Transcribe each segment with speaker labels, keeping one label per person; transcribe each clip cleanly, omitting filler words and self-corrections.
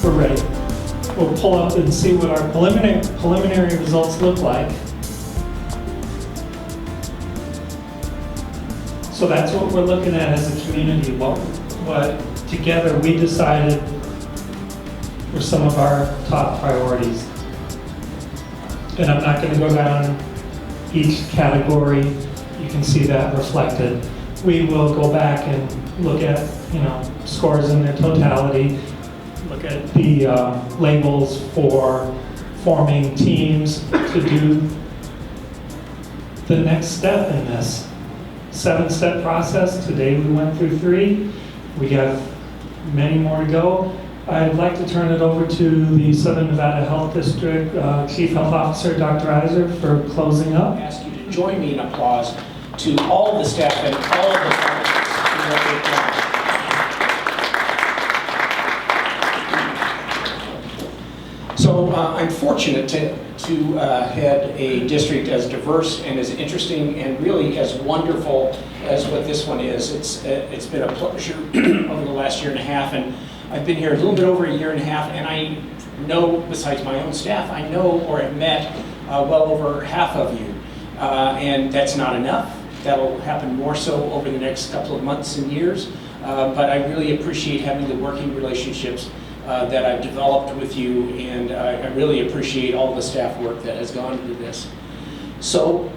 Speaker 1: we're ready. We'll pull up and see what our preliminary results look like. So that's what we're looking at as a community. What together we decided were some of our top priorities. And I'm not going to go down each category. You can see that reflected. We will go back and look at, scores in their totality, look at the labels for forming teams to do the next step in this 7-step process. Today we went through 3. We have many more to go. I'd like to turn it over to the Southern Nevada Health District Chief Health Officer, Dr. Iser, for closing up.
Speaker 2: I ask you to join me in applause to all of the staff and all of the pharmacists for what they've done. So I'm fortunate to head a district as diverse and as interesting and really as wonderful as what this one is. It's been a pleasure over the last year and a half, and I've been here a little bit over a year and a half, and I know, besides my own staff, I know or have met well over half of you, and that's not enough. That'll happen more so over the next couple of months and years, but I really appreciate having the working relationships that I've developed with you, and I really appreciate all the staff work that has gone into this. So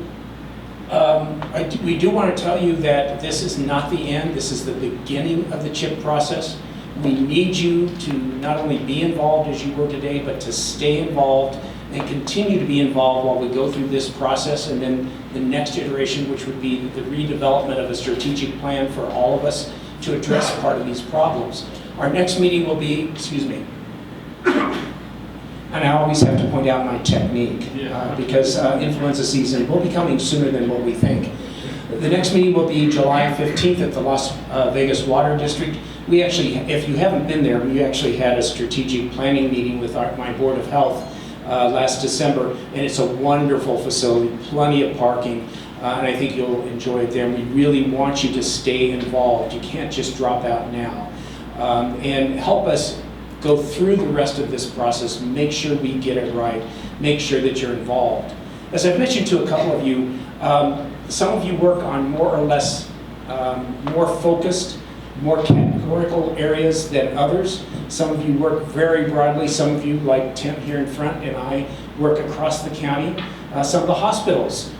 Speaker 2: we do want to tell you that this is not the end. This is the beginning of the CHIP process. We need you to not only be involved as you were today, but to stay involved and continue to be involved while we go through this process, and then the next iteration, which would be the redevelopment of a strategic plan for all of us to address part of these problems. Our next meeting will be, and I always have to point out my technique, because influenza season will be coming sooner than what we think. The next meeting will be July 15th at the Las Vegas Water District. We actually, if you haven't been there, we actually had a strategic planning meeting with my Board of Health last December, and it's a wonderful facility, plenty of parking, and I think you'll enjoy it there. We really want you to stay involved. You can't just drop out now. And help us go through the rest of this process, make sure we get it right, make sure that you're involved. As I've mentioned to a couple of you, some of you work on more or less more focused, more categorical areas than others. Some of you work very broadly. Some of you, like Tim here in front and I, work across the county. Some of the hospitals,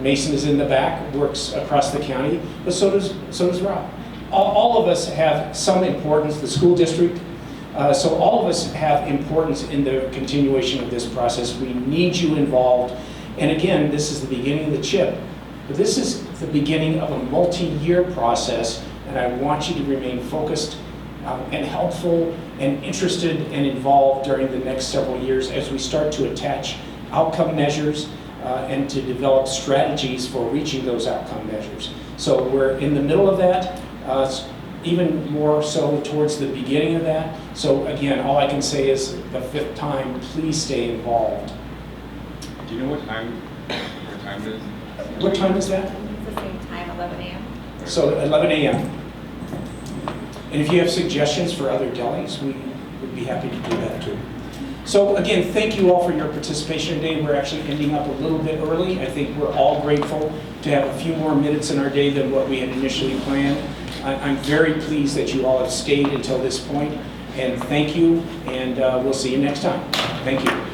Speaker 2: Mason is in the back, works across the county, but so does Rob. All of us have some importance, the school district, so all of us have importance in the continuation of this process. We need you involved. And again, this is the beginning of the CHIP, but this is the beginning of a multi-year process, and I want you to remain focused and helpful and interested and involved during the next several years as we start to attach outcome measures and to develop strategies for reaching those outcome measures. So we're in the middle of that. Even more so towards the beginning of that. So again, all I can say is the 5th time, please stay involved.
Speaker 3: Do you know what time it is?
Speaker 2: What time is that?
Speaker 4: It's the same time, 11 a.m.
Speaker 2: So 11 a.m. And if you have suggestions for other delis, we would be happy to do that too. So again, thank you all for your participation today. We're actually ending up a little bit early. I think we're all grateful to have a few more minutes in our day than what we had initially planned. I'm very pleased that you all have stayed until this point, and thank you, and we'll see you next time. Thank you.